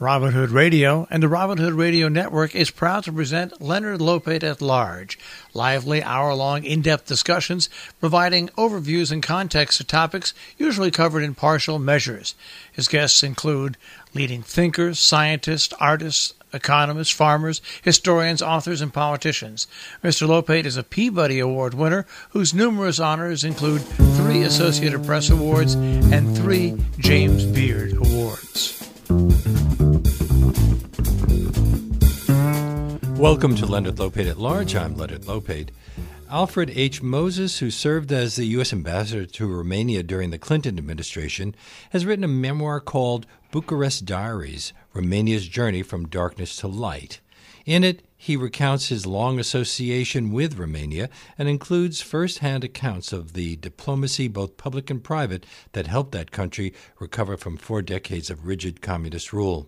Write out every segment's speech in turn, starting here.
Robin Hood Radio and the Robin Hood Radio Network is proud to present Leonard Lopate at Large, lively hour-long in-depth discussions providing overviews and context to topics usually covered in partial measures. His guests include leading thinkers, scientists, artists, economists, farmers, historians, authors, and politicians. Mr. Lopate is a Peabody Award winner whose numerous honors include 3 Associated Press Awards and 3 James Beard Awards. Welcome to Leonard Lopate at Large. I'm Leonard Lopate. Alfred H. Moses, who served as the U.S. ambassador to Romania during the Clinton administration, has written a memoir called Bucharest Diaries, Romania's Journey from Darkness to Light. In it, he recounts his long association with Romania and includes first-hand accounts of the diplomacy, both public and private, that helped that country recover from 4 decades of rigid communist rule.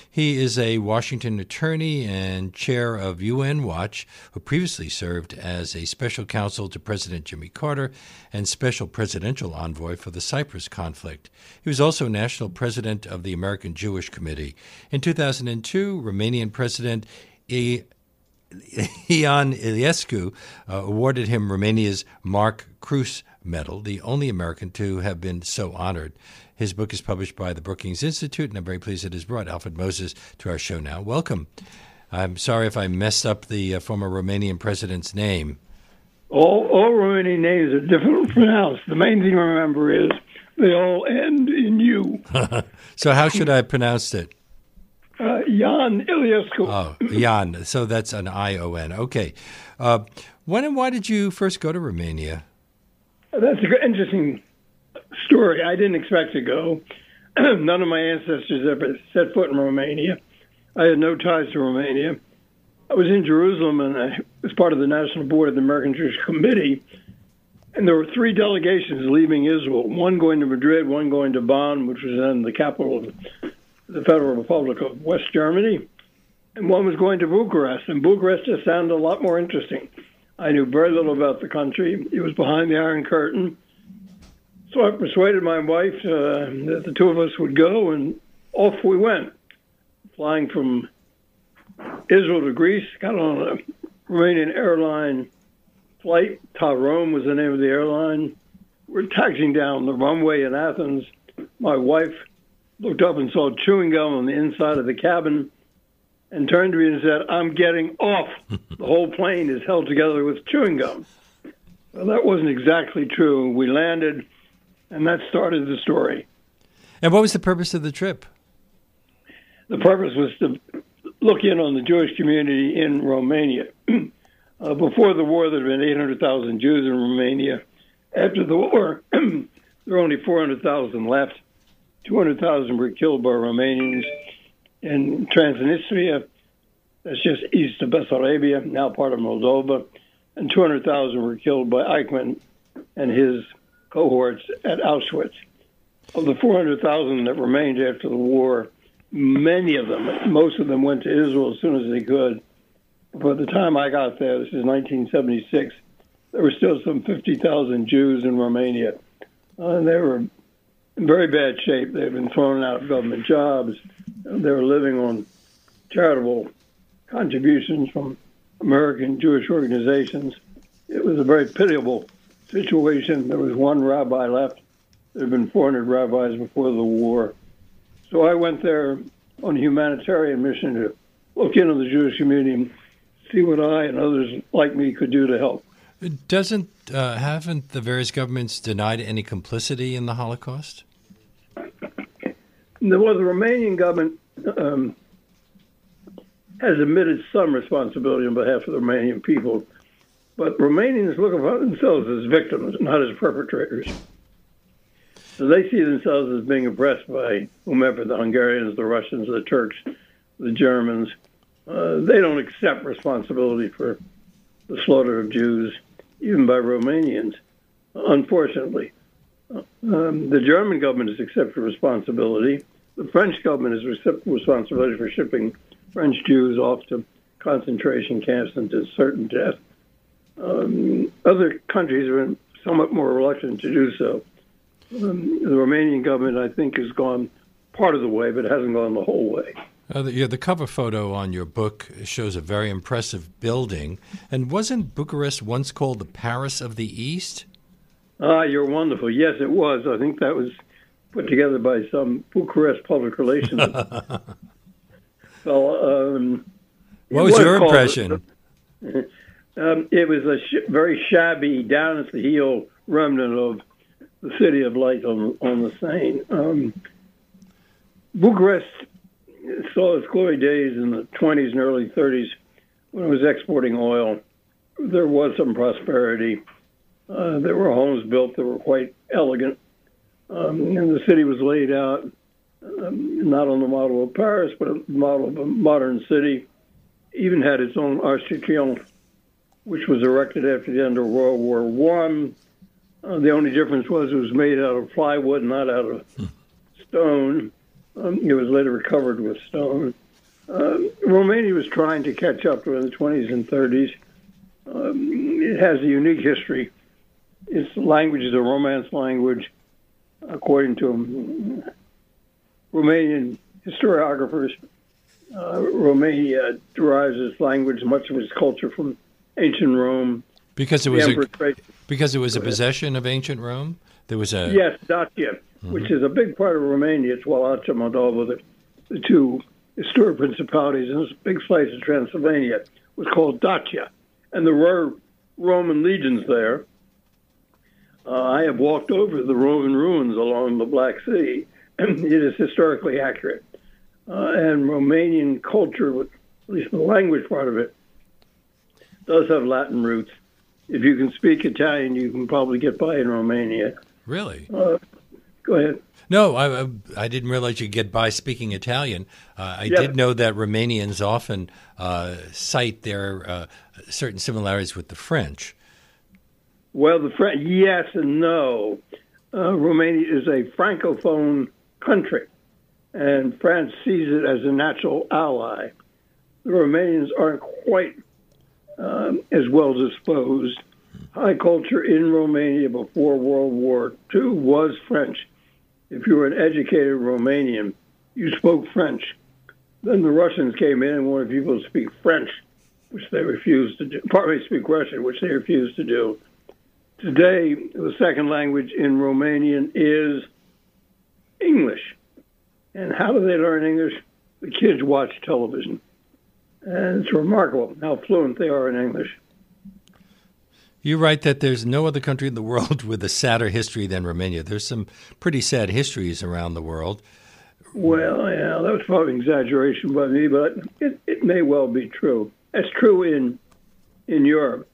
He is a Washington attorney and chair of UN Watch, who previously served as a special counsel to President Jimmy Carter and special presidential envoy for the Cyprus conflict. He was also national president of the American Jewish Committee. In 2002, Romanian President Ion Iliescu awarded him Romania's Mark Cruz Medal, the only American to have been so honored. His book is published by the Brookings Institute, and I'm very pleased it has brought Alfred Moses to our show now. Welcome. I'm sorry if I messed up the former Romanian president's name. All Romanian names are difficult to pronounce. The main thing to remember is they all end in U. So how should I pronounce it? Ion Iliescu. Oh, Ion. So that's an I-O-N. Okay. When and why did you first go to Romania? That's an interesting story. I didn't expect to go. None of my ancestors ever set foot in Romania. I had no ties to Romania. I was in Jerusalem, and I was part of the National Board of the American Jewish Committee, and there were 3 delegations leaving Israel, one going to Madrid, one going to Bonn, which was then the capital of the Federal Republic of West Germany, and one was going to Bucharest, and Bucharest just sounded a lot more interesting. I knew very little about the country. It was behind the Iron Curtain. So I persuaded my wife that the 2 of us would go, and off we went, flying from Israel to Greece, got on a Romanian airline flight. Tarom was the name of the airline. We're taxiing down the runway in Athens. My wife looked up and saw chewing gum on the inside of the cabin and turned to me and said, "I'm getting off. The whole plane is held together with chewing gum." Well, that wasn't exactly true. We landed, and that started the story. And what was the purpose of the trip? The purpose was to look in on the Jewish community in Romania. Before the war, there had been 800,000 Jews in Romania. After the war, there were only 400,000 left. 200,000 were killed by Romanians in Transnistria, that's just east of Bessarabia, now part of Moldova, and 200,000 were killed by Eichmann and his cohorts at Auschwitz. Of the 400,000 that remained after the war, many of them, most of them went to Israel as soon as they could. By the time I got there, this is 1976, there were still some 50,000 Jews in Romania. And they were in very bad shape. They had been thrown out of government jobs. They were living on charitable contributions from American Jewish organizations. It was a very pitiable situation. There was 1 rabbi left. There had been 400 rabbis before the war. So I went there on a humanitarian mission to look into the Jewish community and see what I and others like me could do to help. Haven't the various governments denied any complicity in the Holocaust? Well, the Romanian government has admitted some responsibility on behalf of the Romanian people, but Romanians look upon themselves as victims, not as perpetrators. So they see themselves as being oppressed by whomever, the Hungarians, the Russians, the Turks, the Germans. They don't accept responsibility for the slaughter of Jews, even by Romanians, unfortunately. The German government has accepted responsibility. The French government has accepted responsibility for shipping French Jews off to concentration camps and to certain death. Other countries have been somewhat more reluctant to do so. The Romanian government, I think, has gone part of the way, but it hasn't gone the whole way. The cover photo on your book shows a very impressive building. And wasn't Bucharest once called the Paris of the East? You're wonderful. Yes, it was. I think that was put together by some Bucharest public relations. Well, what was your impression? It was a very shabby, down at the heel remnant of the City of Light on the Seine. Bucharest saw its glory days in the 20s and early 30s when it was exporting oil. There was some prosperity. There were homes built that were quite elegant. And the city was laid out not on the model of Paris, but a model of a modern city. Even had its own Arc de Triomphe, which was erected after the end of World War I. The only difference was it was made out of plywood, not out of stone. It was later recovered with stone. Romania was trying to catch up during the 20s and 30s. It has a unique history. Its language is a Romance language, according to Romanian historiographers. Romania derives its language, much of its culture, from ancient Rome. Because it was a possession of ancient Rome? There was a Yes, Dacia, which is a big part of Romania. It's Wallachia, Moldova, the two historic principalities, and this big slice of Transylvania was called Dacia. And there were Roman legions there. I have walked over the Roman ruins along the Black Sea. It is historically accurate. And Romanian culture, at least the language part of it, does have Latin roots. If you can speak Italian, you can probably get by in Romania. Really? Go ahead. No, I didn't realize you could get by speaking Italian. I did know that Romanians often cite their certain similarities with the French. Well, the French, yes and no. Romania is a Francophone country, and France sees it as a natural ally. The Romanians aren't quite as well disposed. High culture in Romania before World War II was French. If you were an educated Romanian, you spoke French. Then the Russians came in and wanted people to speak French, which they refused to do. Partly speak Russian, which they refused to do. Today, the second language in Romanian is English. And how do they learn English? The kids watch television. And it's remarkable how fluent they are in English. You write that there's no other country in the world with a sadder history than Romania. There's some pretty sad histories around the world. Well, yeah, that was probably an exaggeration by me, but it may well be true. That's true in Europe.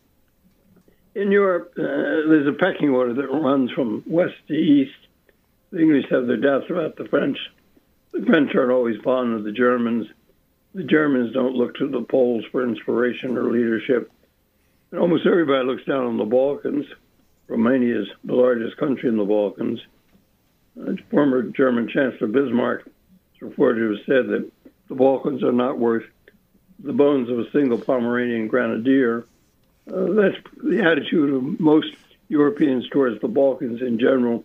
In Europe, there's a pecking order that runs from west to east. The English have their doubts about the French. The French aren't always fond of the Germans. The Germans don't look to the Poles for inspiration or leadership. And almost everybody looks down on the Balkans. Romania is the largest country in the Balkans. Former German Chancellor Bismarck is reported to have said that the Balkans are not worth the bones of a single Pomeranian grenadier. That's the attitude of most Europeans towards the Balkans in general,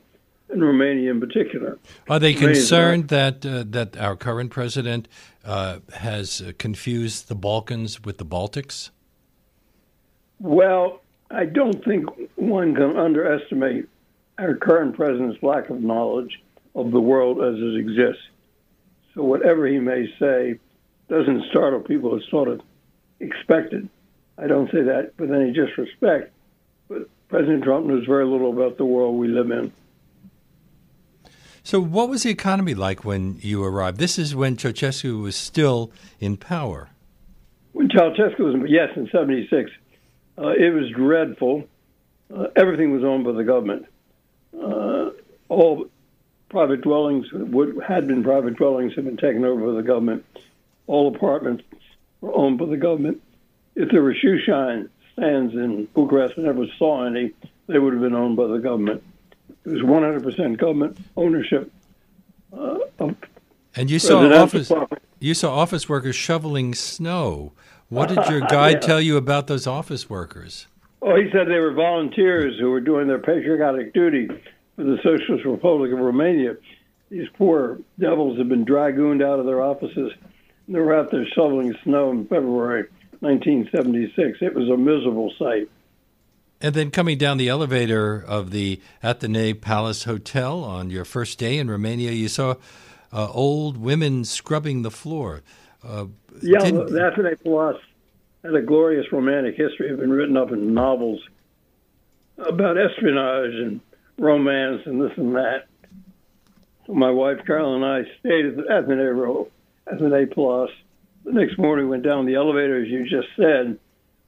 and Romania in particular. Are they concerned that our current president has confused the Balkans with the Baltics? Well, I don't think one can underestimate our current president's lack of knowledge of the world as it exists. So whatever he may say doesn't startle people. It's sort of expected. I don't say that with any disrespect, but President Trump knows very little about the world we live in. So what was the economy like when you arrived? This is when Ceausescu was still in power. When Ceausescu was, yes, in 76, it was dreadful. Everything was owned by the government. All private dwellings, what had been private dwellings, had been taken over by the government. All apartments were owned by the government. If there were shoe shine stands in Bucharest, I never saw any, they would have been owned by the government. It was 100% government ownership. And you saw office workers shoveling snow. What did your guide tell you about those office workers? Oh, he said they were volunteers who were doing their patriotic duty for the Socialist Republic of Romania. These poor devils had been dragooned out of their offices. They were out there shoveling snow in February 1976. It was a miserable sight. And then coming down the elevator of the Athene Palace Hotel on your first day in Romania, you saw old women scrubbing the floor. The Athene Palace had a glorious romantic history. It had been written up in novels about espionage and romance and this and that. So my wife, Carol, and I stayed at the Athene Palace. The next morning, went down the elevator, as you just said,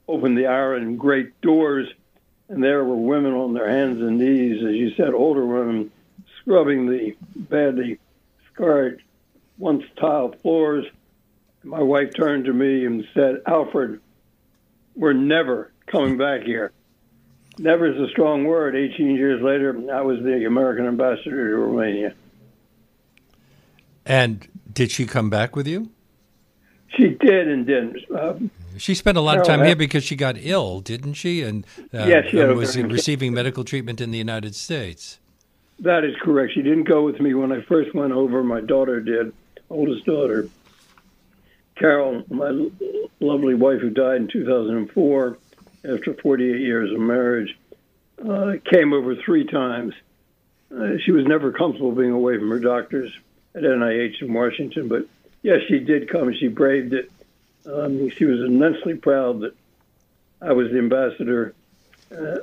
opened the iron great doors, and there were women on their hands and knees, as you said, older women, scrubbing the badly scarred, once tiled floors. My wife turned to me and said, "Alfred, we're never coming back here." Never is a strong word. 18 years later, I was the American ambassador to Romania. And did she come back with you? She did and didn't. She spent a lot of time here because she got ill, didn't she? And yes, she was receiving medical treatment in the United States. That is correct. She didn't go with me when I first went over. My daughter did, oldest daughter. Carol, my lovely wife who died in 2004 after 48 years of marriage, came over 3 times. She was never comfortable being away from her doctors at NIH in Washington, but yes, she did come. She braved it. She was immensely proud that I was the ambassador.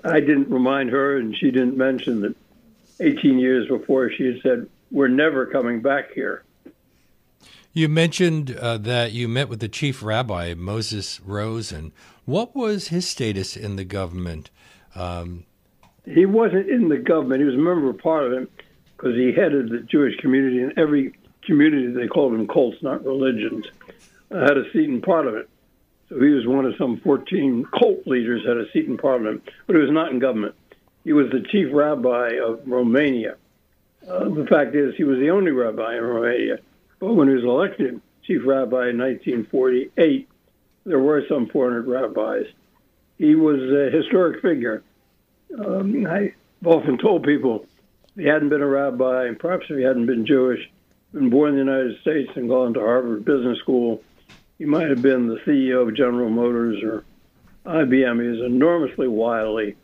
I didn't remind her, and she didn't mention that 18 years before she had said, "We're never coming back here." You mentioned that you met with the chief rabbi, Moses Rosen. What was his status in the government? He wasn't in the government. He was a member of Parliament because he headed the Jewish community. In every community, they called them cults, not religions, had a seat in Parliament. So he was one of some 14 cult leaders had a seat in Parliament, but he was not in government. He was the chief rabbi of Romania. The fact is, he was the only rabbi in Romania. But when he was elected chief rabbi in 1948, there were some 400 rabbis. He was a historic figure. I've often told people, if he hadn't been a rabbi, and perhaps if he hadn't been Jewish, been born in the United States and gone to Harvard Business School, he might have been the CEO of General Motors or IBM. He was enormously wily,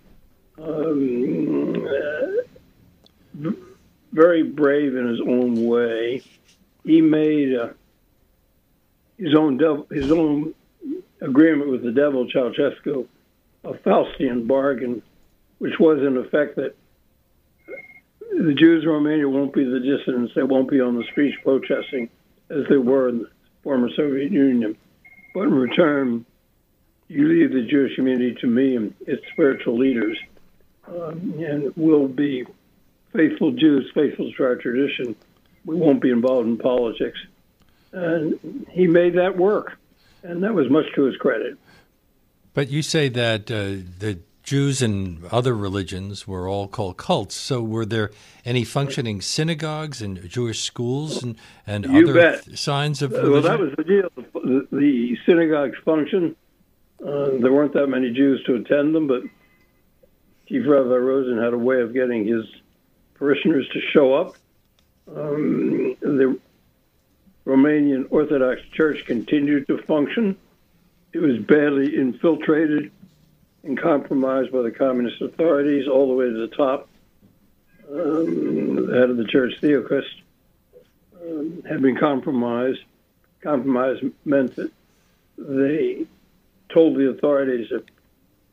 very brave in his own way. He made his own agreement with the devil, Ceausescu, a Faustian bargain, which was in effect that the Jews in Romania won't be the dissidents. They won't be on the streets protesting as they were in the former Soviet Union. But in return, you leave the Jewish community to me and its spiritual leaders, and we'll be faithful Jews, faithful to our tradition. We won't be involved in politics. And he made that work, and that was much to his credit. But you say that the Jews and other religions were all called cults. So were there any functioning synagogues and Jewish schools and other signs of religion? Well, that was the deal. The synagogues functioned. There weren't that many Jews to attend them, but Chief Rabbi Rosen had a way of getting his parishioners to show up. The Romanian Orthodox Church continued to function. It was badly infiltrated and compromised by the communist authorities all the way to the top. The head of the church, Theocrist, had been compromised. Compromise meant that they told the authorities that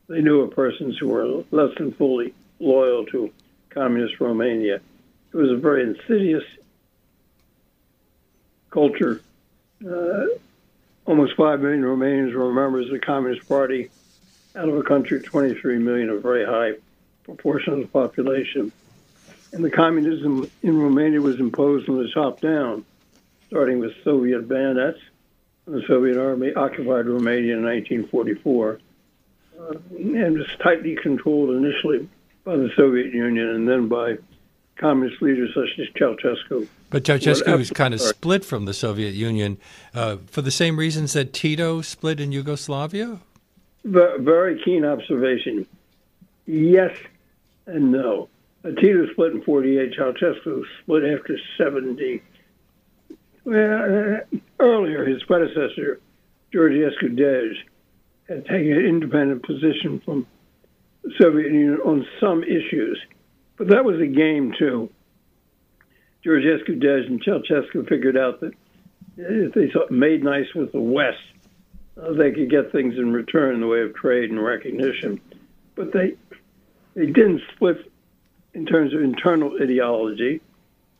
they knew of persons who were less than fully loyal to communist Romania. It was a very insidious culture. Almost 5 million Romanians were members of the Communist Party out of a country of 23 million, a very high proportion of the population. And the communism in Romania was imposed from the top down, starting with Soviet bayonets. The Soviet army occupied Romania in 1944 and was tightly controlled initially by the Soviet Union and then by communist leaders such as Ceausescu. But Ceausescu was kind of split from the Soviet Union for the same reasons that Tito split in Yugoslavia? Very keen observation. Yes and no. Tito split in 48. Ceausescu split after 70. Well, earlier, his predecessor, Georgescu Dej, had taken an independent position from the Soviet Union on some issues. But that was a game, too. Georgescu Dej and Ceausescu figured out that if they made nice with the West, they could get things in return in the way of trade and recognition. But they didn't split in terms of internal ideology.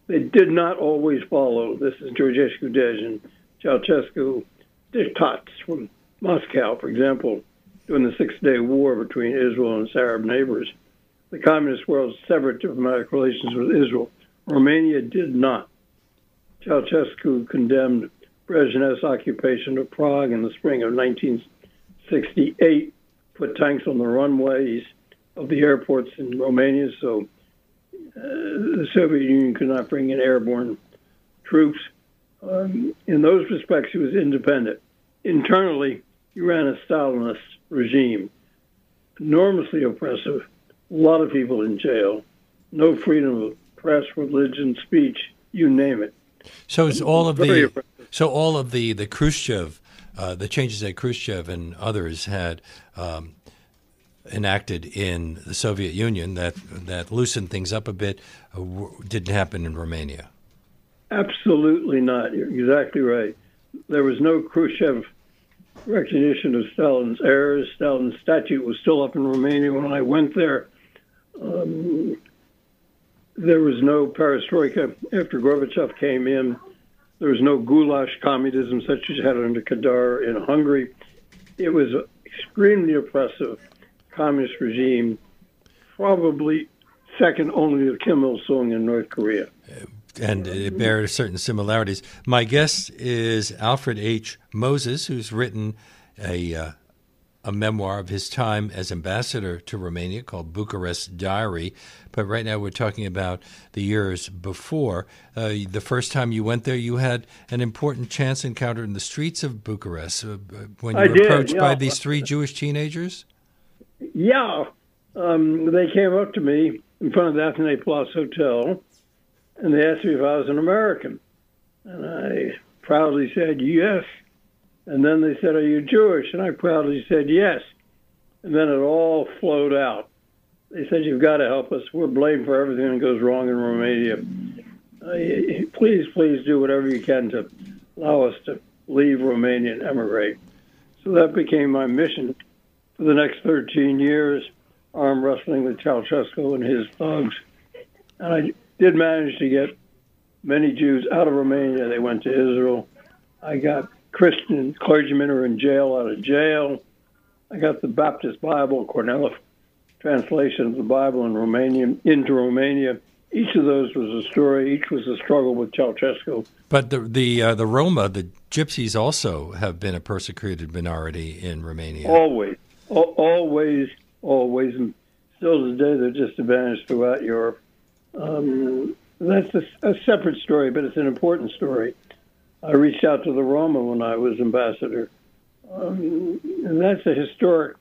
They did not always follow, this is Georgescu Dej and Ceausescu, diktats from Moscow, for example, during the Six-Day War between Israel and its Arab neighbors. The communist world severed diplomatic relations with Israel. Romania did not. Ceausescu condemned Brezhnev's occupation of Prague in the spring of 1968, put tanks on the runways of the airports in Romania so the Soviet Union could not bring in airborne troops. In those respects, he was independent. Internally, he ran a Stalinist regime, enormously oppressive, a lot of people in jail, no freedom of press, religion, speech, you name it. So is all of the Khrushchev, the changes that Khrushchev and others had enacted in the Soviet Union that loosened things up a bit didn't happen in Romania. Absolutely not. You're exactly right. There was no Khrushchev recognition of Stalin's errors. Stalin's statue was still up in Romania when I went there. There was no perestroika after Gorbachev came in. There was no goulash communism such as you had under Kadar in Hungary. It was an extremely oppressive communist regime, probably second only to Kim Il-sung in North Korea. And it bears certain similarities. My guest is Alfred H. Moses, who's written a memoir of his time as ambassador to Romania called Bucharest Diary. But right now we're talking about the years before. The first time you went there, you had an important chance encounter in the streets of Bucharest when you were approached by these three Jewish teenagers? Yeah. They came up to me in front of the Athénée Place Hotel, and they asked me if I was an American. And I proudly said yes. And then they said, "Are you Jewish?" And I proudly said yes. And then it all flowed out. They said, "You've got to help us. We're blamed for everything that goes wrong in Romania. Please do whatever you can to allow us to leave Romania and emigrate." So that became my mission for the next 13 years, arm wrestling with Ceausescu and his thugs. And I did manage to get many Jews out of Romania. They went to Israel. I got Christian clergymen who were in jail out of jail. I got the Baptist Bible, Cornell translation of the Bible in Romanian into Romania. Each of those was a story. Each was a struggle with Ceausescu. But the Roma, the Gypsies, also have been a persecuted minority in Romania. Always. And still today, they're disadvantaged throughout Europe. That's a separate story, but it's an important story. I reached out to the Roma when I was ambassador. And that's a historic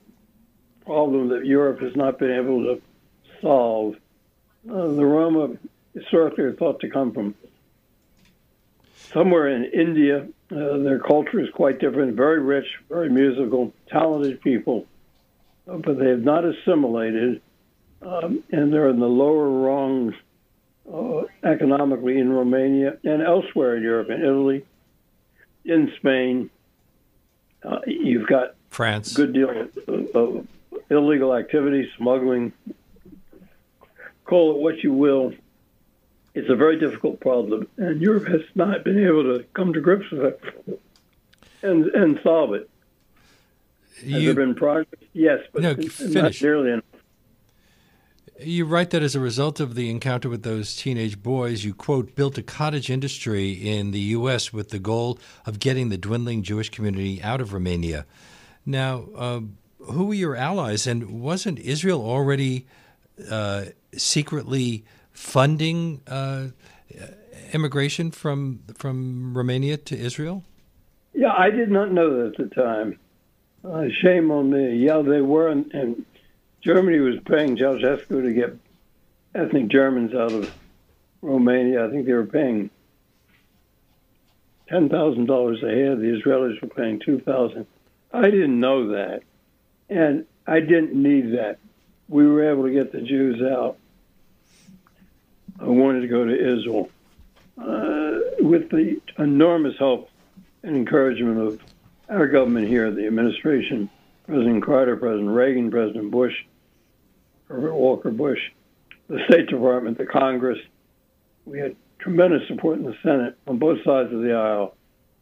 problem that Europe has not been able to solve. The Roma historically are thought to come from somewhere in India. Their culture is quite different, very rich, very musical, talented people, but they have not assimilated, and they're in the lower rungs economically in Romania and elsewhere in Europe, in Italy, in Spain. You've got France. A good deal of illegal activity, smuggling, call it what you will. It's a very difficult problem, and Europe has not been able to come to grips with it and solve it. Has there been progress? Yes, but not nearly enough. You write that as a result of the encounter with those teenage boys, you, quote, built a cottage industry in the U.S. with the goal of getting the dwindling Jewish community out of Romania. Now, who were your allies, and wasn't Israel already secretly funding immigration from Romania to Israel? Yeah, I did not know that at the time. Shame on me. Yeah, they were, and Germany was paying Ceausescu to get ethnic Germans out of Romania. I think they were paying $10,000 a head. The Israelis were paying $2,000. I didn't know that, and I didn't need that. We were able to get the Jews out. I wanted to go to Israel with the enormous help and encouragement of our government here, the administration, President Carter, President Reagan, President Bush, Herbert Walker Bush, the State Department, the Congress. We had tremendous support in the Senate on both sides of the aisle.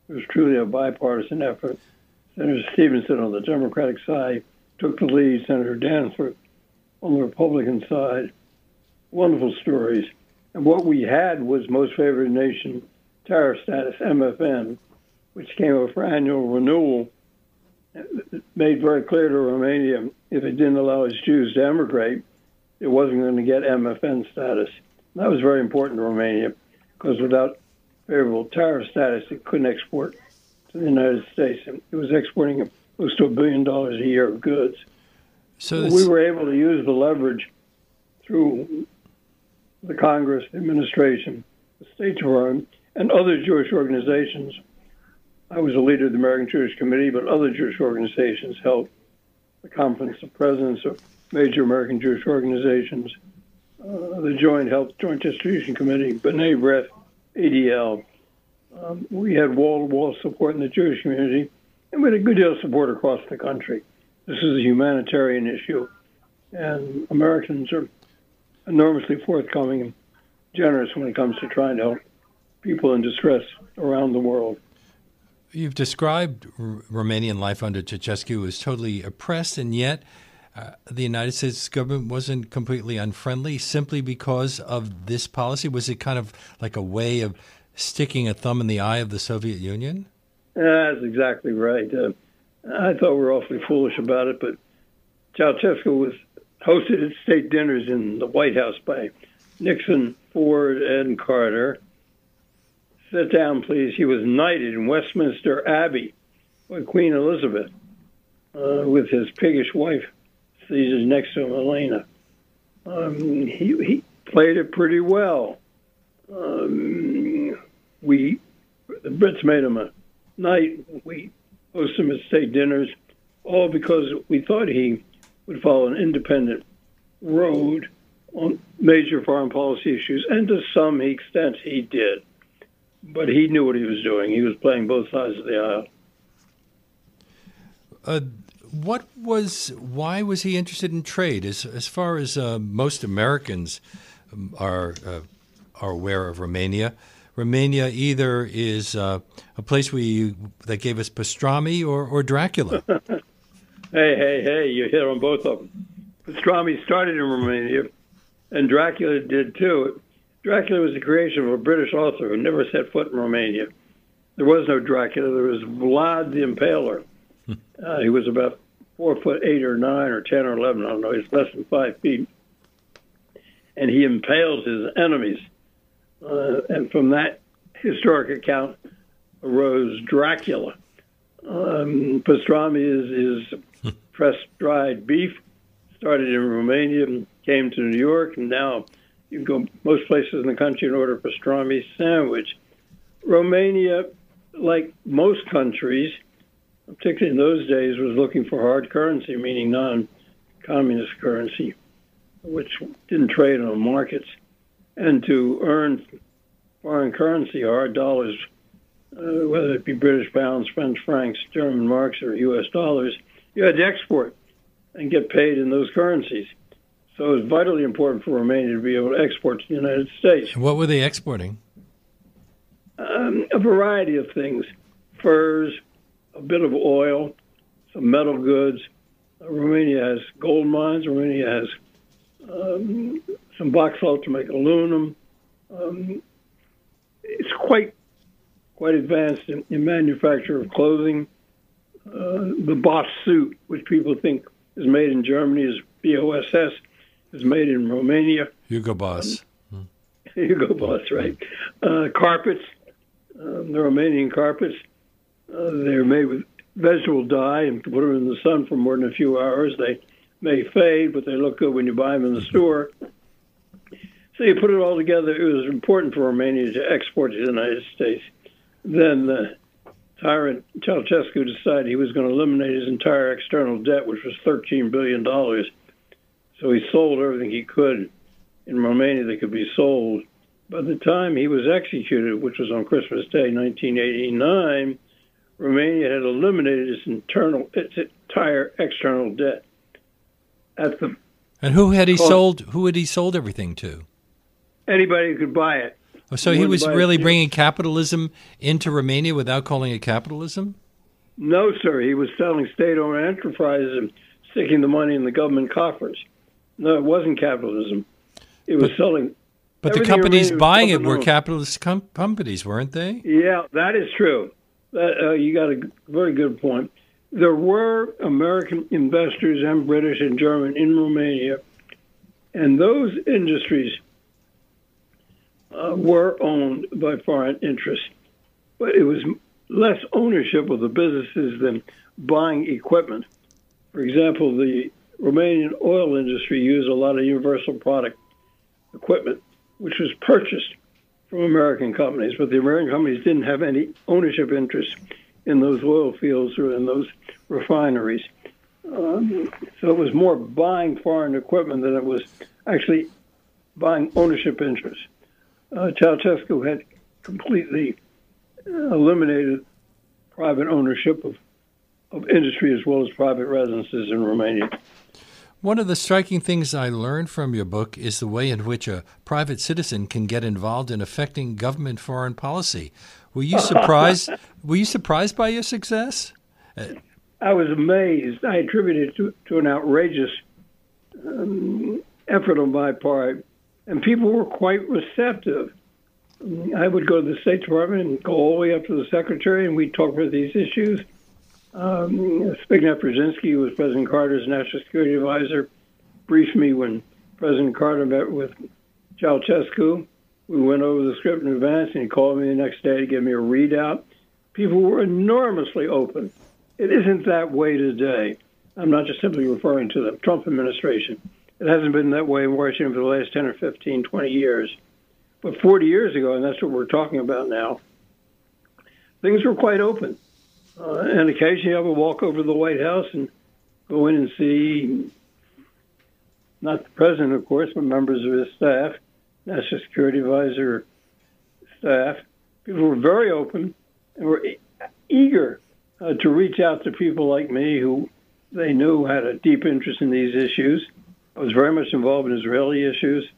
It was truly a bipartisan effort. Senator Stevenson on the Democratic side took the lead, Senator Danforth on the Republican side. Wonderful stories. And what we had was Most Favored Nation tariff status, MFN, which came up for annual renewal. It made very clear to Romania if it didn't allow its Jews to emigrate, it wasn't going to get MFN status. And that was very important to Romania because without favorable tariff status, it couldn't export to the United States. And it was exporting close to $1 billion a year of goods. So we were able to use the leverage through the Congress, the administration, the State Department, and other Jewish organizations. I was a leader of the American Jewish Committee, but other Jewish organizations helped. The Conference of Presidents of major American Jewish organizations, the Joint Distribution Committee, B'nai B'rith, ADL. We had wall-to-wall support in the Jewish community, and we had a good deal of support across the country. This is a humanitarian issue, and Americans are enormously forthcoming and generous when it comes to trying to help people in distress around the world. You've described Romanian life under Ceausescu as totally oppressed, and yet the United States government wasn't completely unfriendly simply because of this policy? Was it kind of like a way of sticking a thumb in the eye of the Soviet Union? That's exactly right. I thought we were awfully foolish about it, but Ceausescu was hosted at state dinners in the White House by Nixon, Ford, and Carter. Sit down, please. He was knighted in Westminster Abbey by Queen Elizabeth with his piggish wife seated next to him, Elena. He played it pretty well. The Brits made him a knight. We hosted him at state dinners, all because we thought he would follow an independent road on major foreign policy issues, and to some extent he did. But he knew what he was doing. He was playing both sides of the aisle. Why was he interested in trade? As far as most Americans are aware of Romania, Romania either is a place that gave us pastrami or Dracula. Hey, you hit on both of them. Pastrami started in Romania, and Dracula did too. Dracula was the creation of a British author who never set foot in Romania. There was no Dracula. There was Vlad the Impaler. He was about 4'8" or 9" or 10 or 11. I don't know. He's less than 5 feet. And he impaled his enemies. And from that historic account arose Dracula. Pastrami is pressed dried beef. Started in Romania and came to New York, and now you can go most places in the country and order pastrami sandwich. Romania, like most countries, particularly in those days, was looking for hard currency, meaning non-communist currency, which didn't trade on markets. And to earn foreign currency, hard dollars, whether it be British pounds, French francs, German marks, or U.S. dollars, you had to export and get paid in those currencies. So it was vitally important for Romania to be able to export to the United States. What were they exporting? A variety of things. Furs, a bit of oil, some metal goods. Romania has gold mines. Romania has some bauxite to make aluminum. It's quite advanced in manufacture of clothing. The Boss suit, which people think is made in Germany, is BOSS, is made in Romania. Hugo Boss. Hugo Boss, right. Carpets, the Romanian carpets, they're made with vegetable dye, and put them in the sun for more than a few hours. They may fade, but they look good when you buy them in the store. So you put it all together. It was important for Romania to export to the United States. then the tyrant Ceausescu decided he was going to eliminate his entire external debt, which was $13 billion. So he sold everything he could in Romania that could be sold. By the time he was executed, which was on Christmas Day, 1989, Romania had eliminated its entire external debt. And who had he sold? Who had he sold everything to? Anybody who could buy it. Oh, so he was really bringing capitalism into Romania without calling it capitalism? No, sir. He was selling state-owned enterprises and sticking the money in the government coffers. No, it wasn't capitalism. It was selling. But the companies buying it were capitalist companies, weren't they? Yeah, that is true. You got a very good point. There were American investors and British and German in Romania, and those industries were owned by foreign interests. But it was less ownership of the businesses than buying equipment. For example, the Romanian oil industry used a lot of universal product equipment, which was purchased from American companies, but the American companies didn't have any ownership interest in those oil fields or in those refineries. So it was more buying foreign equipment than it was actually buying ownership interests. Ceausescu had completely eliminated private ownership of industry as well as private residences in Romania. One of the striking things I learned from your book is the way in which a private citizen can get involved in affecting government foreign policy. Were you surprised? Were you surprised by your success? I was amazed. I attributed it to an outrageous effort on my part, and people were quite receptive. I would go to the State Department and go all the way up to the Secretary, and we'd talk about these issues. Zbigniew Brzezinski, who was President Carter's national security advisor, briefed me when President Carter met with Ceausescu. We went over the script in advance, and he called me the next day to give me a readout. People were enormously open. It isn't that way today. I'm not just simply referring to the Trump administration. It hasn't been that way in Washington for the last 10 or 15, 20 years. But 40 years ago, and that's what we're talking about now, things were quite open. And occasionally I would walk over to the White House and go in and see, not the president, of course, but members of his staff, national security advisor staff. People were very open and were eager to reach out to people like me who they knew had a deep interest in these issues. I was very much involved in Israeli issues.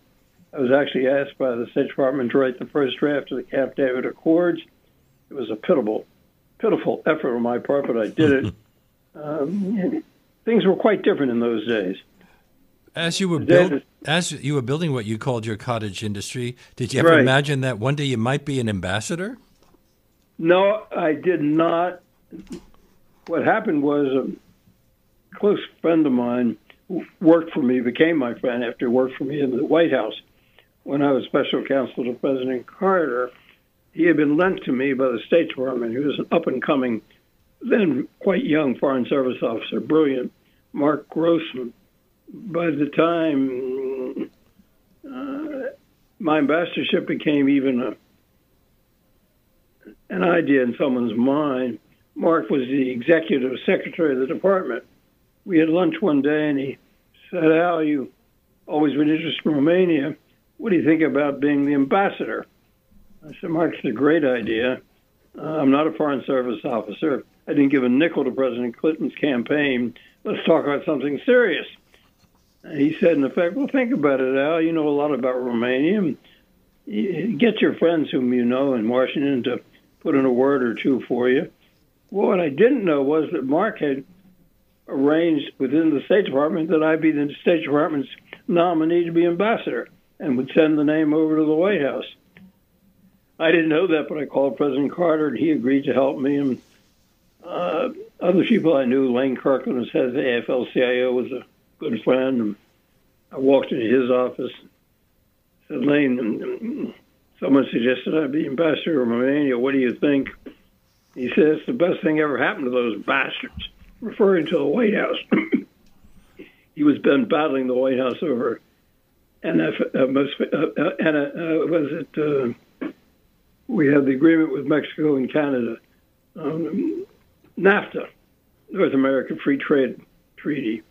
I was actually asked by the State Department to write the first draft of the Camp David Accords. It was a pitiful effort on my part, but I did it. Things were quite different in those days. As you were building what you called your cottage industry, did you ever imagine that one day you might be an ambassador? No, I did not. What happened was a close friend of mine who worked for me, became my friend after he worked for me in the White House when I was special counsel to President Carter. He had been lent to me by the State Department. He was an up-and-coming, then quite young Foreign Service officer, brilliant, Mark Grossman. By the time my ambassadorship became even an idea in someone's mind, Mark was the executive secretary of the department. We had lunch one day, and he said, "Al, you always been interested in Romania. What do you think about being the ambassador?" I said, "Mark, it's a great idea. I'm not a Foreign Service officer. I didn't give a nickel to President Clinton's campaign. Let's talk about something serious." And he said, in effect, "Well, think about it, Al. You know a lot about Romania. Get your friends whom you know in Washington to put in a word or two for you." Well, what I didn't know was that Mark had arranged within the State Department that I be the State Department's nominee to be ambassador and would send the name over to the White House. I didn't know that, but I called President Carter, and he agreed to help me. And other people I knew, Lane Kirkland, who head of the AFL-CIO, was a good friend. And I walked into his office, said, "Lane, someone suggested I be ambassador of Romania. What do you think?" He said, "It's the best thing ever happened to those bastards," referring to the White House. He was been battling the White House over we had the agreement with Mexico and Canada, NAFTA, North American Free Trade Treaty.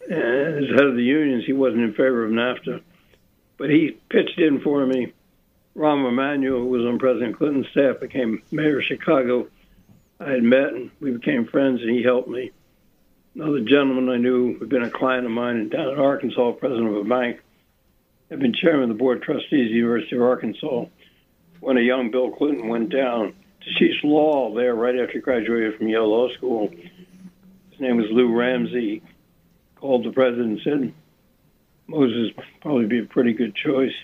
And as head of the unions, he wasn't in favor of NAFTA. But he pitched in for me. Rahm Emanuel, who was on President Clinton's staff, became mayor of Chicago. I had met, and we became friends, and he helped me. Another gentleman I knew had been a client of mine down in Arkansas, president of a bank, had been chairman of the board of trustees of the University of Arkansas. When a young Bill Clinton went down to teach law there right after he graduated from Yale Law School, his name was Lou Ramsey. He called the president and said, Moses would probably be a pretty good choice.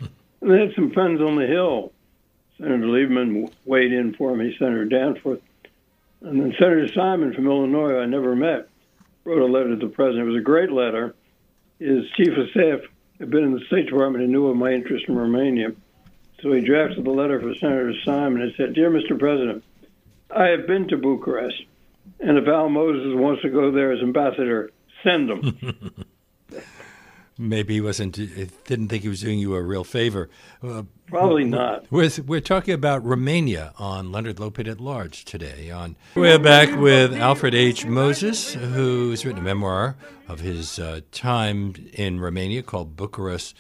And they had some friends on the Hill. Senator Lieberman weighed in for me, Senator Danforth. And then Senator Simon from Illinois, I never met, wrote a letter to the president. It was a great letter. His chief of staff had been in the State Department and knew of my interest in Romania. So he drafted the letter for Senator Simon and said, Dear Mr. President, I have been to Bucharest, and if Al Moses wants to go there as ambassador, send him. Maybe he didn't think he was doing you a real favor. Probably not. We're talking about Romania on Leonard Lopate at Large today. We're back with Alfred H. Moses, who's written a memoir of his time in Romania called Bucharest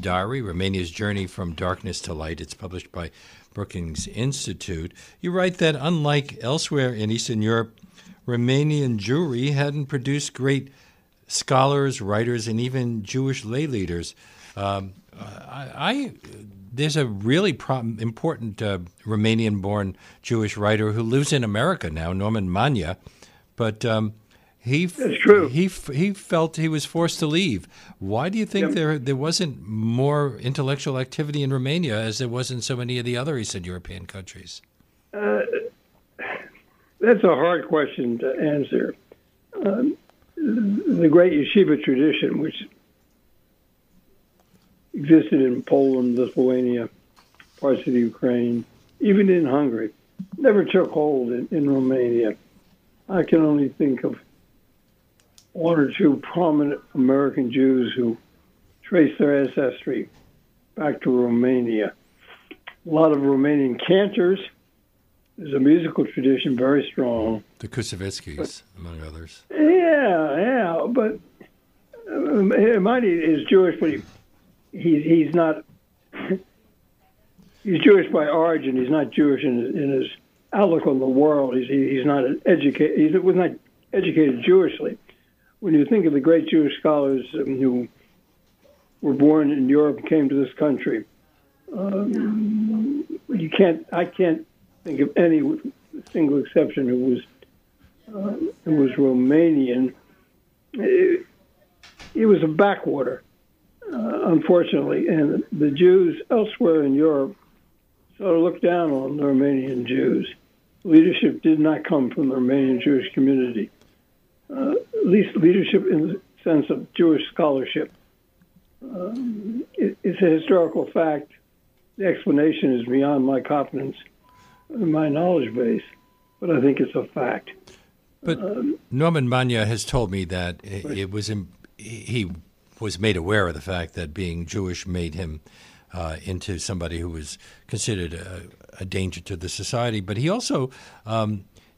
Diary, Romania's Journey from Darkness to Light. It's published by Brookings Institute. You write that unlike elsewhere in Eastern Europe, Romanian Jewry hadn't produced great scholars, writers, and even Jewish lay leaders. There's a really important Romanian-born Jewish writer who lives in America now, Norman Manya, but That's true. He felt he was forced to leave. Why do you think there wasn't more intellectual activity in Romania as there was in so many of the other Eastern European countries? That's a hard question to answer. The great yeshiva tradition, which existed in Poland, Lithuania, parts of the Ukraine, even in Hungary, never took hold in Romania. I can only think of one or two prominent American Jews who trace their ancestry back to Romania. A lot of Romanian cantors. There's a musical tradition very strong. The Kusevitskis, among others. Yeah, but Mine is Jewish, but he's not. He's Jewish by origin. He's not Jewish in his outlook on the world. He's not educated. He was not educated Jewishly. When you think of the great Jewish scholars who were born in Europe and came to this country, I can't think of any single exception who was Romanian. It was a backwater, unfortunately, and the Jews elsewhere in Europe sort of looked down on the Romanian Jews. Leadership did not come from the Romanian Jewish community, at least leadership in the sense of Jewish scholarship. It's a historical fact. The explanation is beyond my competence and my knowledge base, but I think it's a fact. But Norman Manya has told me that he was made aware of the fact that being Jewish made him into somebody who was considered a danger to the society. But he also,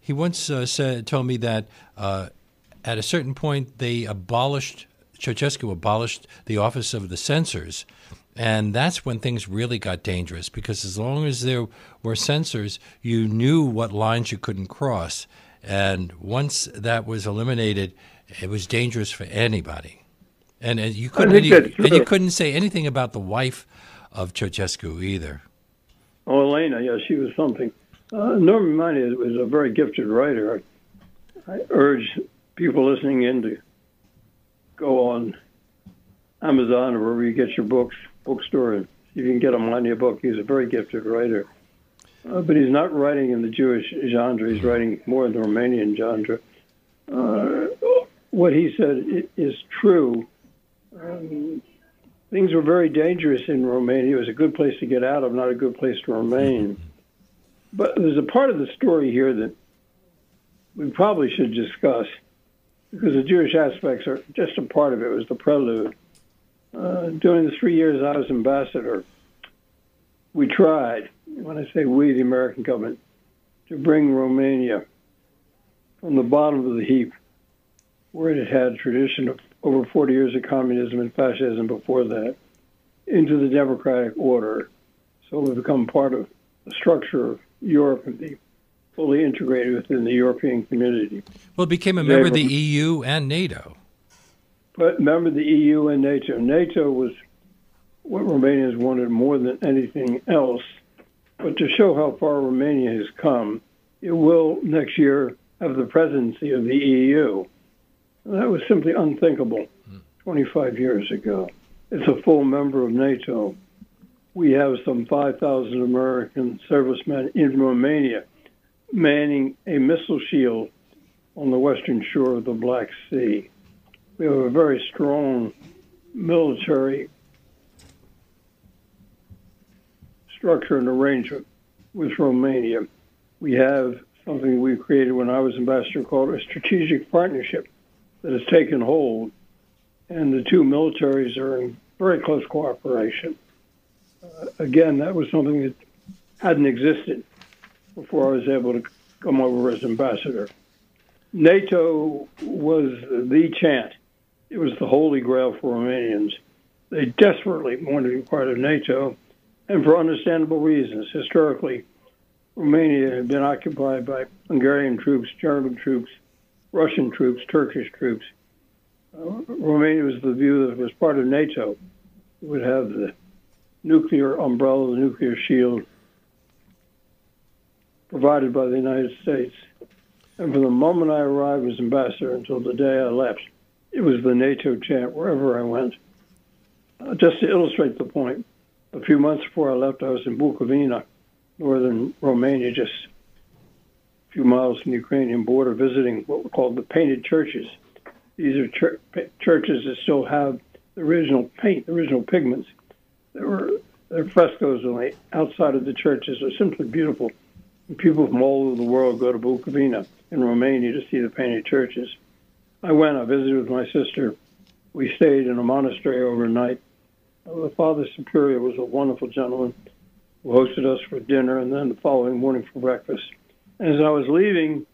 he once told me that at a certain point Ceausescu abolished the office of the censors. And that's when things really got dangerous, because as long as there were censors, you knew what lines you couldn't cross. And once that was eliminated, it was dangerous for anybody. And you couldn't say anything about the wife of Ceausescu either. Oh, Elena, yeah, she was something. Norman Manya was a very gifted writer. I urge people listening in to go on Amazon or wherever you get your books, bookstore, and you can get a Manya book. He's a very gifted writer. But he's not writing in the Jewish genre. He's writing more in the Romanian genre. What he said is true. Things were very dangerous in Romania. It was a good place to get out of, not a good place to remain. But there's a part of the story here that we probably should discuss, because the Jewish aspects are just a part of it. It was the prelude. During the 3 years I was ambassador, we tried, when I say we, the American government, to bring Romania from the bottom of the heap, where it had a tradition of over 40 years of communism and fascism before that, into the democratic order, so we become part of the structure of Europe and be fully integrated within the European community. Well, it became a member of the EU and NATO. But member of the EU and NATO. NATO was what Romanians wanted more than anything else. But to show how far Romania has come, it will next year have the presidency of the EU. That was simply unthinkable 25 years ago. It's a full member of NATO. We have some 5,000 American servicemen in Romania manning a missile shield on the western shore of the Black Sea. We have a very strong military structure and arrangement with Romania. We have something we created when I was ambassador called a strategic partnership that has taken hold, and the two militaries are in very close cooperation. Again, that was something that hadn't existed before I was able to come over as ambassador. NATO was the chant. It was the holy grail for Romanians. They desperately wanted to be part of NATO, and for understandable reasons. Historically, Romania had been occupied by Hungarian troops, German troops, Russian troops, Turkish troops. Romania was the view that it was part of NATO. It would have the nuclear umbrella, the nuclear shield provided by the United States. And from the moment I arrived as ambassador until the day I left, it was the NATO chant wherever I went. Just to illustrate the point, a few months before I left, I was in Bukovina, northern Romania, just a few miles from the Ukrainian border, visiting what were called the painted churches. These are churches that still have the original paint, the original pigments. Their frescoes on the outside of the churches are simply beautiful. And people from all over the world go to Bukovina in Romania to see the painted churches. I visited with my sister. We stayed in a monastery overnight. The Father Superior was a wonderful gentleman who hosted us for dinner and then the following morning for breakfast. And as I was leaving,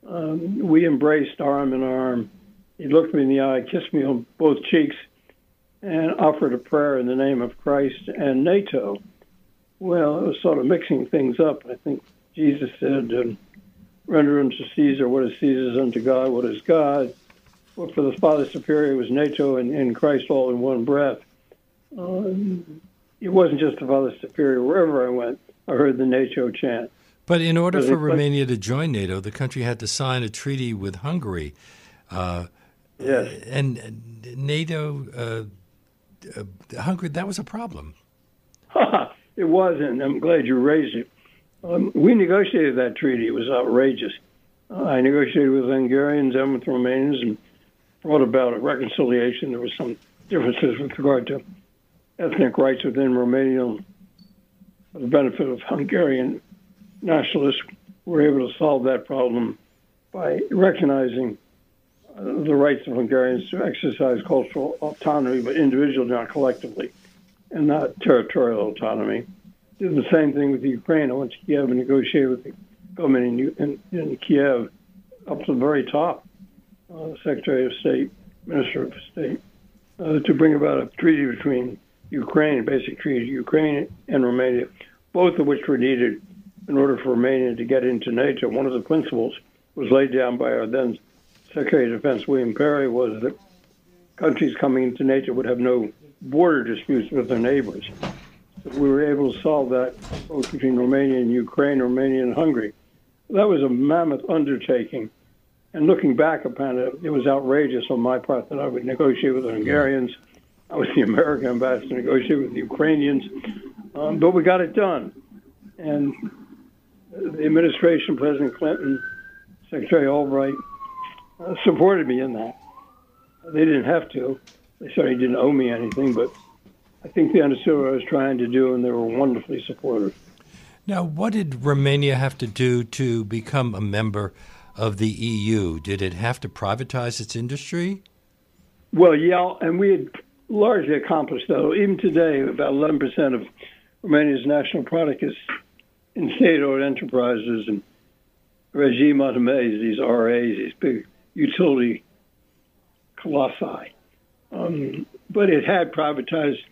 we embraced arm in arm. He looked me in the eye, kissed me on both cheeks, and offered a prayer in the name of Christ and NATO. Well, it was sort of mixing things up. I think Jesus said, render unto Caesar what is Caesar's, unto God what is God. Well, for the Father Superior, it was NATO and Christ all in one breath. It wasn't just the Father Superior. Wherever I went, I heard the NATO chant. But in order for Romania to join NATO, the country had to sign a treaty with Hungary. Yes. And NATO, Hungary, that was a problem. It was, and I'm glad you raised it. We negotiated that treaty. It was outrageous. I negotiated with Hungarians and with Romanians and brought about a reconciliation. There were some differences with regard to ethnic rights within Romania. For the benefit of Hungarian nationalists, we were able to solve that problem by recognizing the rights of Hungarians to exercise cultural autonomy, but individually, not collectively, and not territorial autonomy. Did the same thing with Ukraine. I went to Kiev and negotiated with the government in Kiev up to the very top, Secretary of State, Minister of State, to bring about a treaty between Ukraine, basic treaty, Ukraine and Romania, both of which were needed in order for Romania to get into NATO. One of the principles was laid down by our then Secretary of Defense, William Perry, was that countries coming into NATO would have no border disputes with their neighbors. So we were able to solve that both between Romania and Ukraine, Romania and Hungary. That was a mammoth undertaking. And looking back upon it, it was outrageous on my part that I would negotiate with the Hungarians. I was the American ambassador to negotiate with the Ukrainians. But we got it done. And the administration, President Clinton, Secretary Albright, supported me in that. They didn't have to. They certainly didn't owe me anything, but I think they understood what I was trying to do, and they were wonderfully supportive. Now, what did Romania have to do to become a member of the EU? Did it have to privatize its industry? Well, yeah, and we had largely accomplished that. Even today, about 11% of Romania's national product is in state-owned enterprises and regime automated, these RAs, these big utility colossi. But it had privatized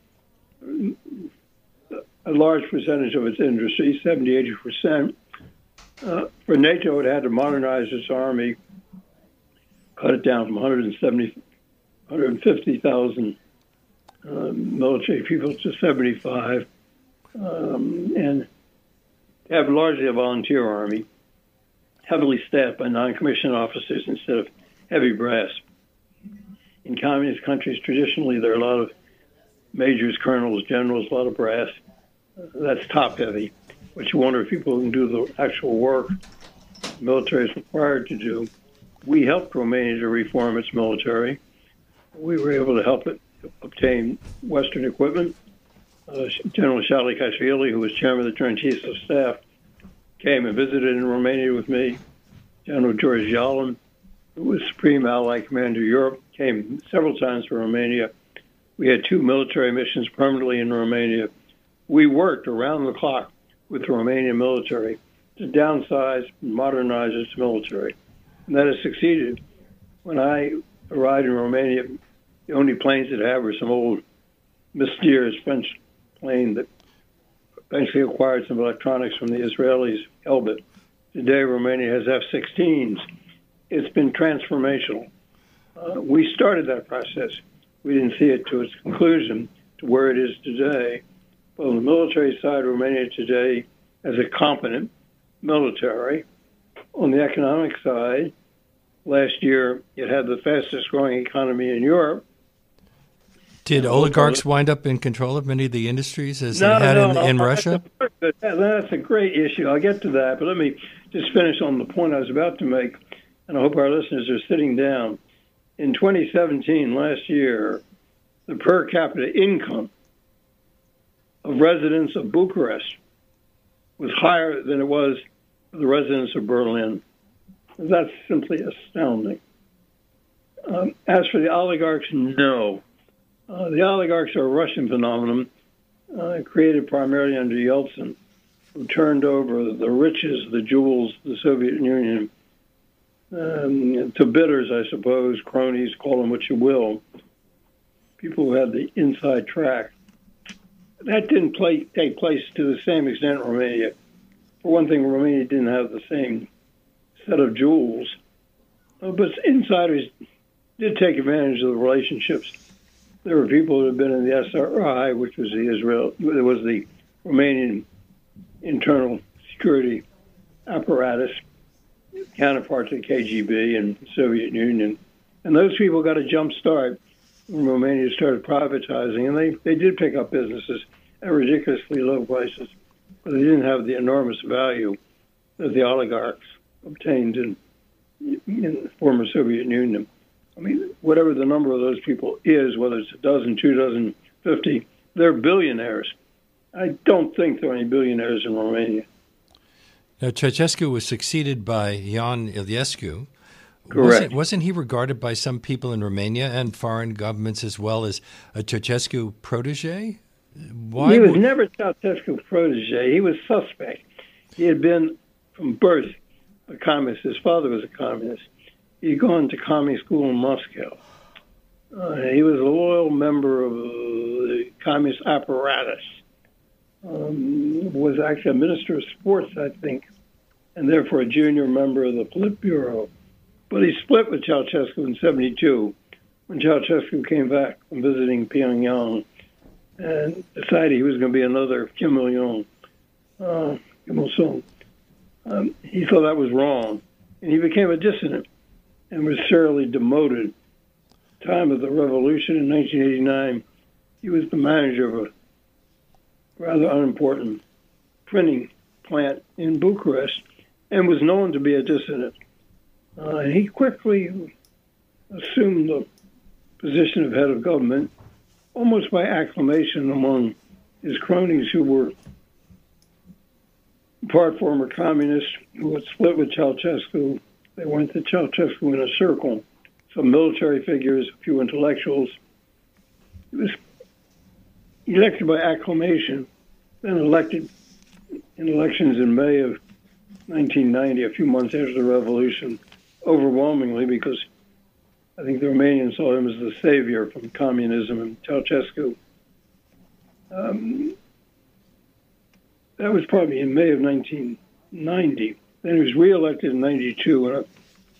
a large percentage of its industry, 70-80%. For NATO, it had to modernize its army, cut it down from 150,000 military people to 75, and have largely a volunteer army, heavily staffed by non-commissioned officers instead of heavy brass. In communist countries, traditionally, there are a lot of majors, colonels, generals, a lot of brass. That's top-heavy, but you wonder if people can do the actual work the military is required to do. We helped Romania to reform its military. We were able to help it obtain Western equipment. General Shalikashvili, who was chairman of the Joint Chiefs of Staff, came and visited in Romania with me. General George Yalin, who was Supreme Allied Commander of Europe, came several times to Romania. We had 2 military missions permanently in Romania. We worked around the clock with the Romanian military to downsize and modernize its military. And that has succeeded. When I arrived in Romania, the only planes it had were some old mysterious French plane that eventually acquired some electronics from the Israelis, Elbit. Today, Romania has F-16s. It's been transformational. We started that process. We didn't see it to its conclusion, to where it is today. But on the military side, Romania today has a competent military. On the economic side, last year it had the fastest growing economy in Europe. Did oligarchs wind up in control of many of the industries as they had in Russia? That's a great issue. I'll get to that, but let me just finish on the point I was about to make, and I hope our listeners are sitting down. In 2017, last year, the per capita income of residents of Bucharest was higher than it was for the residents of Berlin. That's simply astounding. As for the oligarchs, no. The oligarchs are a Russian phenomenon created primarily under Yeltsin, who turned over the riches, the jewels, the Soviet Union to bidders, I suppose, cronies, call them what you will, people who had the inside track. That didn't take place to the same extent in Romania. For one thing, Romania didn't have the same set of jewels, but insiders did take advantage of the relationships. There were people who had been in the SRI, which was the Romanian internal security apparatus, counterpart to the KGB and the Soviet Union. And those people got a jump start when Romania started privatizing, and they did pick up businesses at ridiculously low prices, but they didn't have the enormous value that the oligarchs obtained in the former Soviet Union. I mean, whatever the number of those people is, whether it's a dozen, 2 dozen, 50, they're billionaires. I don't think there are any billionaires in Romania. Now, Ceausescu was succeeded by Ion Iliescu. Correct. Wasn't he regarded by some people in Romania and foreign governments as well as a Ceausescu protege? He was never Ceausescu protege. He was suspect. He had been from birth a communist. His father was a communist. He'd gone to communist school in Moscow. He was a loyal member of the communist apparatus. Was actually a minister of sports, I think, and therefore a junior member of the Politburo. But he split with Ceausescu in 1972 when Ceausescu came back from visiting Pyongyang and decided he was going to be another Kim Il-sung. He thought that was wrong, and he became a dissident and was thoroughly demoted. Time of the revolution in 1989, he was the manager of a rather unimportant printing plant in Bucharest and was known to be a dissident. He quickly assumed the position of head of government, almost by acclamation among his cronies who were part former communists who had split with Ceausescu. They went to Ceausescu in a circle. Some military figures, a few intellectuals. He was elected by acclamation then elected in elections in May of 1990, a few months after the revolution, overwhelmingly because I think the Romanians saw him as the savior from communism, and Ceausescu. That was probably in May of 1990. Then he was reelected in 92 in an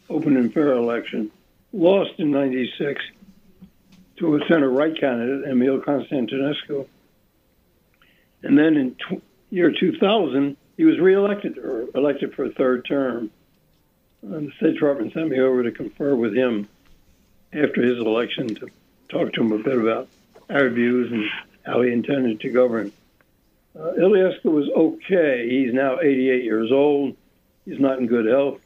open and fair election, lost in 96 to a center-right candidate, Emil Constantinescu. And then in year 2000, he was reelected, or elected for a third term. And the State Department sent me over to confer with him after his election to talk to him a bit about our views and how he intended to govern. Iliescu was okay. He's now 88 years old. He's not in good health.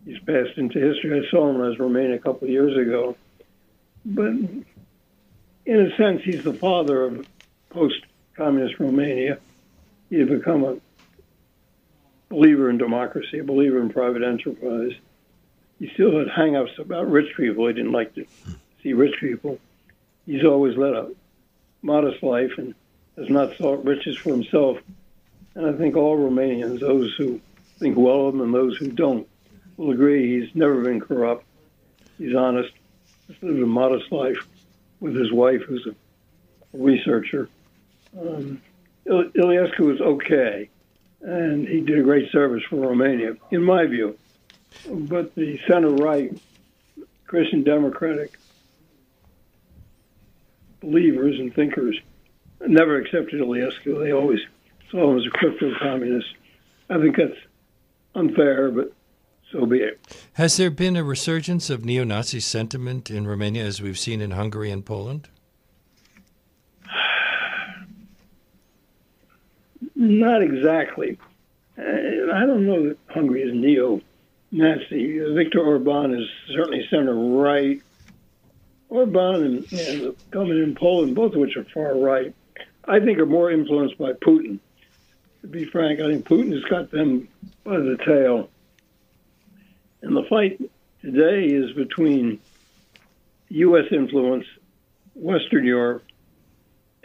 He's passed into history. I saw him when I was in Romania a couple of years ago. But in a sense, he's the father of post-communist Romania. He had become a believer in democracy, a believer in private enterprise. He still had hang-ups about rich people. He didn't like to see rich people. He's always led a modest life and has not sought riches for himself. And I think all Romanians, those who think well of him and those who don't, will agree he's never been corrupt. He's honest. He's lived a modest life with his wife, who's a researcher. Iliescu was okay, and he did a great service for Romania, in my view. But the center-right, Christian Democratic believers and thinkers never accepted Iliescu. They always saw him as a crypto-communist. I think that's unfair, but so be it. Has there been a resurgence of neo-Nazi sentiment in Romania as we've seen in Hungary and Poland? Not exactly. I don't know that Hungary is neo-Nazi. Viktor Orban is certainly center-right. Orban and the government in Poland, both of which are far-right, I think are more influenced by Putin. To be frank, I think Putin has got them by the tail. And the fight today is between U.S. influence, Western Europe,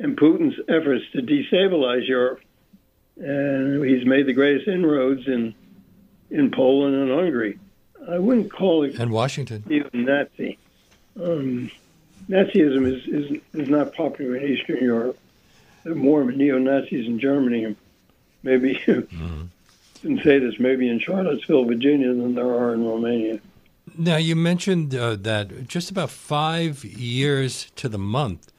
and Putin's efforts to destabilize Europe. And he's made the greatest inroads in Poland and Hungary. I wouldn't call it and Washington neo-Nazi. Nazism is not popular in Eastern Europe. There are more neo-Nazis in Germany, and maybe didn't say this, maybe in Charlottesville, Virginia, than there are in Romania. Now, you mentioned that just about 5 years to the month,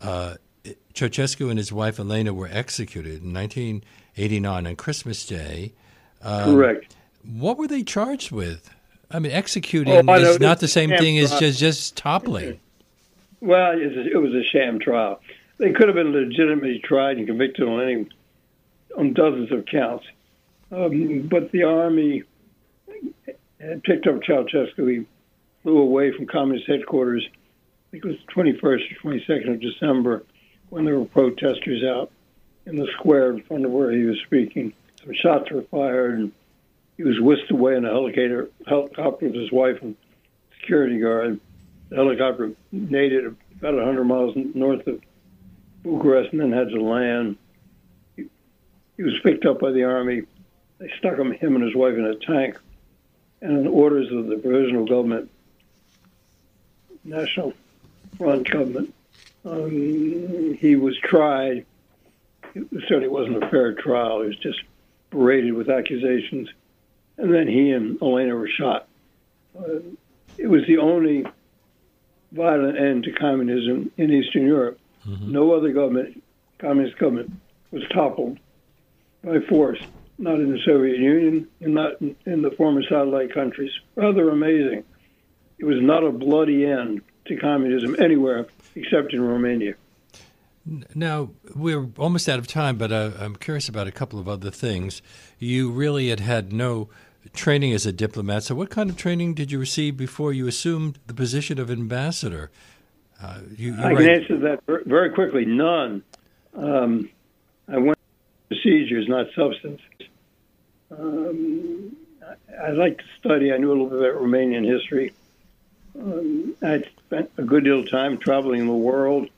Ceausescu and his wife Elena were executed in 1989 on Christmas Day. Correct. What were they charged with? I mean, executing is not the same thing as just toppling. Well, it was a sham trial. They could have been legitimately tried and convicted on dozens of counts. But the army had picked up Ceausescu. He flew away from communist headquarters. I think it was the 21st or 22nd of December when there were protesters out in the square in front of where he was speaking. Some shots were fired, and he was whisked away in a helicopter with his wife and security guard. The helicopter naded about 100 miles north of Bucharest and then had to land. He was picked up by the army. They stuck him and his wife in a tank. And on orders of the provisional government, National Front government, he was tried. It certainly wasn't a fair trial. He was just berated with accusations. And then he and Elena were shot. It was the only violent end to communism in Eastern Europe. Mm-hmm. No other communist government, was toppled by force, not in the Soviet Union and not in the former satellite countries. Rather amazing. It was not a bloody end to communism anywhere except in Romania. Now, we're almost out of time, but I'm curious about a couple of other things. You really had no training as a diplomat, so what kind of training did you receive before you assumed the position of ambassador? I can answer that very quickly. None. I went to procedures, not substance. I like to study. I knew a little bit about Romanian history. I spent a good deal of time traveling the world,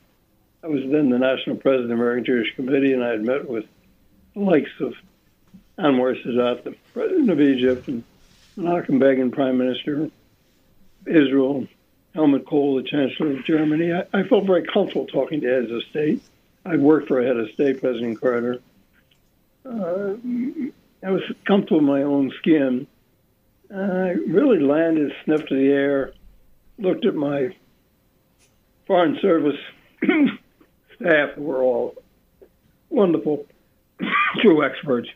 I was then the national president of the American Jewish Committee, and I had met with the likes of Anwar Sadat, the president of Egypt, and Menachem Begin, prime minister of Israel, Helmut Kohl, the chancellor of Germany. I felt very comfortable talking to heads of state. I'd worked for a head of state, President Carter. I was comfortable in my own skin. I really landed, sniffed the air, looked at my Foreign Service staff, who were all wonderful, true experts,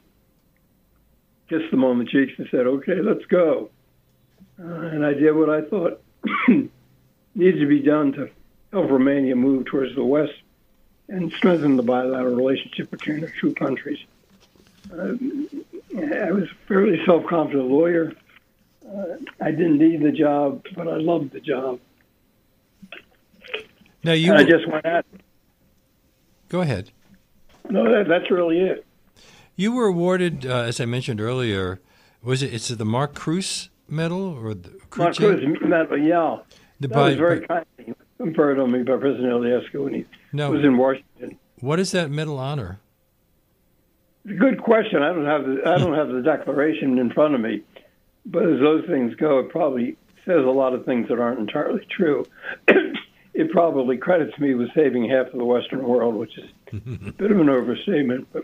kissed them on the cheeks and said, okay, let's go. And I did what I thought needed to be done to help Romania move towards the West and strengthen the bilateral relationship between the two countries. I was a fairly self-confident lawyer. I didn't need the job, but I loved the job. Now I just went at it. Go ahead. No, that's really it. You were awarded, as I mentioned earlier, it's the Mark Cruz Medal or the Mark Cruz Medal? Yeah. That was very kindly conferred on me by President Iliescu when he was in Washington. What does that medal honor? It's a good question. I don't have the declaration in front of me, but as those things go, it probably says a lot of things that aren't entirely true. It probably credits me with saving half of the Western world, which is a bit of an overstatement, but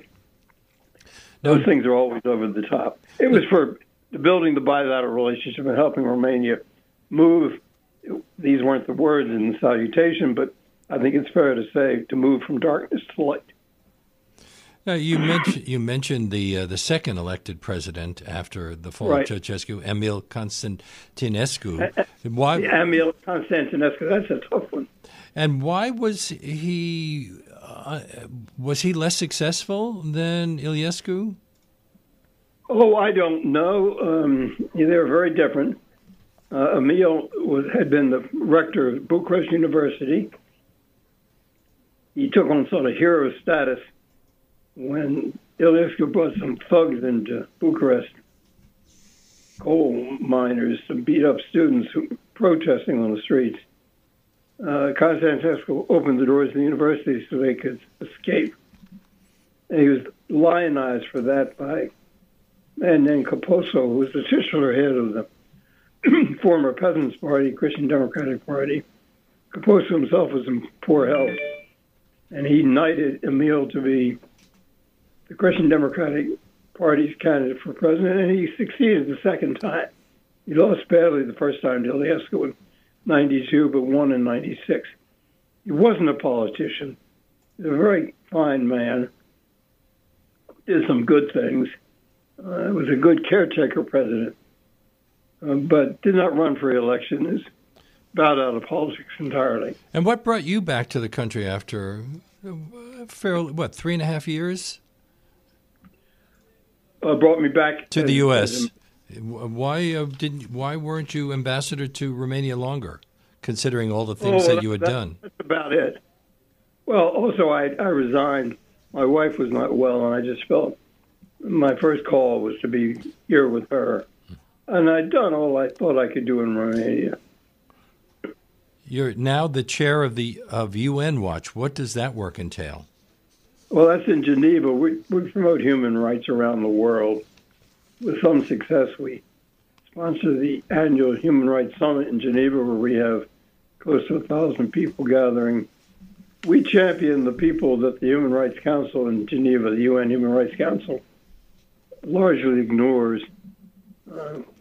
those things are always over the top. It was for building the bilateral relationship and helping Romania move. These weren't the words in the salutation, but I think it's fair to say to move from darkness to light. Now, you mentioned the second elected president after the fall of Ceausescu, Emil Constantinescu. Why? Emil Constantinescu, that's a tough one. And why was he less successful than Iliescu? Oh, I don't know. They're very different. Emil had been the rector of Bucharest University. He took on sort of hero status when Iliescu brought some thugs into Bucharest, coal miners, to beat up students who were protesting on the streets. Constantinescu opened the doors of the university so they could escape. And he was lionized for that by a man named Kaposo, who was the titular head of the former Peasants' Party, Christian Democratic Party. Kaposo himself was in poor health, and he knighted Emil to be the Christian Democratic Party's candidate for president, and he succeeded the second time. He lost badly the first time to Iliescu in 92, but won in 96. He wasn't a politician. He was a very fine man, did some good things, was a good caretaker president, but did not run for re-election, is bowed out of politics entirely. And what brought you back to the country after, 3.5 years? Brought me back to the U.S. Why weren't you ambassador to Romania longer, considering all the things that you had done? That's about it. Well, also I resigned. My wife was not well, and I just felt my first call was to be here with her, and I'd done all I thought I could do in Romania. You're now the chair of UN Watch. What does that work entail? Well, that's in Geneva. We promote human rights around the world. With some success, we sponsor the annual Human Rights Summit in Geneva, where we have close to 1,000 people gathering. We champion the people that the Human Rights Council in Geneva, the UN Human Rights Council, largely ignores.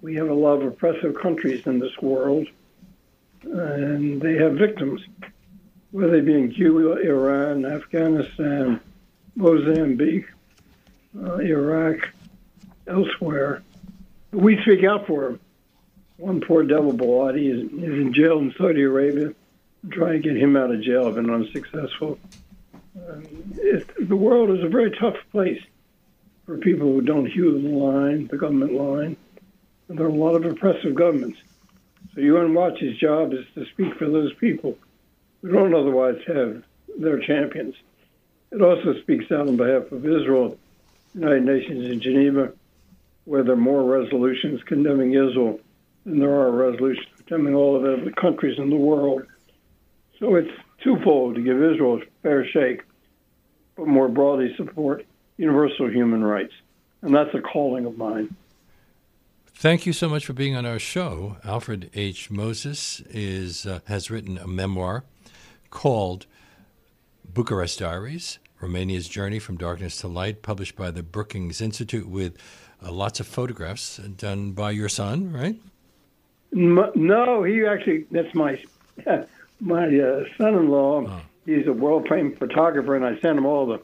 We have a lot of oppressive countries in this world, and they have victims, whether they be in Cuba, Iran, Afghanistan, Mozambique, Iraq, elsewhere. We speak out for him. One poor devil Baladi is in jail in Saudi Arabia. I'm trying to get him out of jail. I've been unsuccessful. The world is a very tough place for people who don't hew the line, the government line. And there are a lot of oppressive governments. So UN Watch's job is to speak for those people who don't otherwise have their champions. It also speaks out on behalf of Israel, United Nations in Geneva, where there are more resolutions condemning Israel than there are resolutions condemning all of the other countries in the world. So it's twofold: to give Israel a fair shake, but more broadly support universal human rights. And that's a calling of mine. Thank you so much for being on our show. Alfred H. Moses has written a memoir called Bucharest Diaries, Romania's Journey from Darkness to Light, published by the Brookings Institute, with lots of photographs done by your son, right? No, he actually, that's my son-in-law. Oh. He's a world-famed photographer, and I sent him all the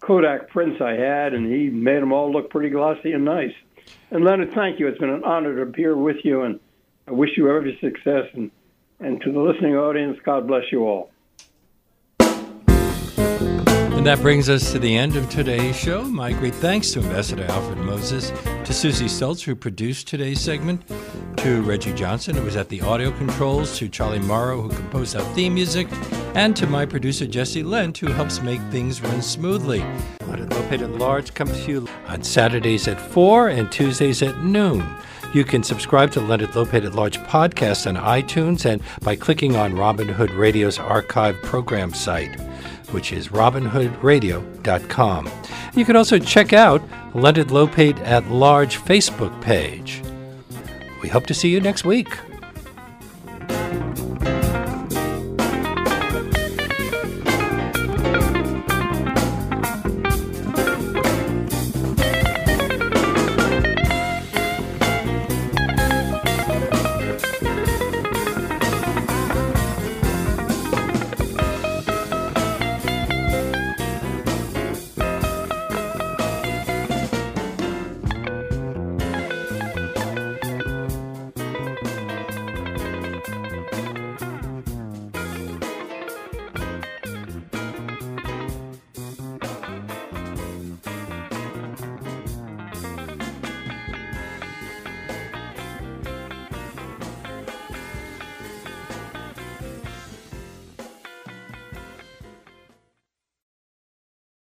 Kodak prints I had, and he made them all look pretty glossy and nice. And Leonard, thank you. It's been an honor to appear with you, and I wish you every success. And to the listening audience, God bless you all. And that brings us to the end of today's show. My great thanks to Ambassador Alfred Moses, to Susie Stoltz, who produced today's segment, to Reggie Johnson, who was at the audio controls, to Charlie Morrow, who composed our theme music, and to my producer, Jesse Lent, who helps make things run smoothly. Lopate at Large comes to you on Saturdays at 4 and Tuesdays at noon. You can subscribe to Leonard Lopate at Large podcast on iTunes and by clicking on Robin Hood Radio's archive program site, which is robinhoodradio.com. You can also check out Leonard Lopate at Large Facebook page. We hope to see you next week.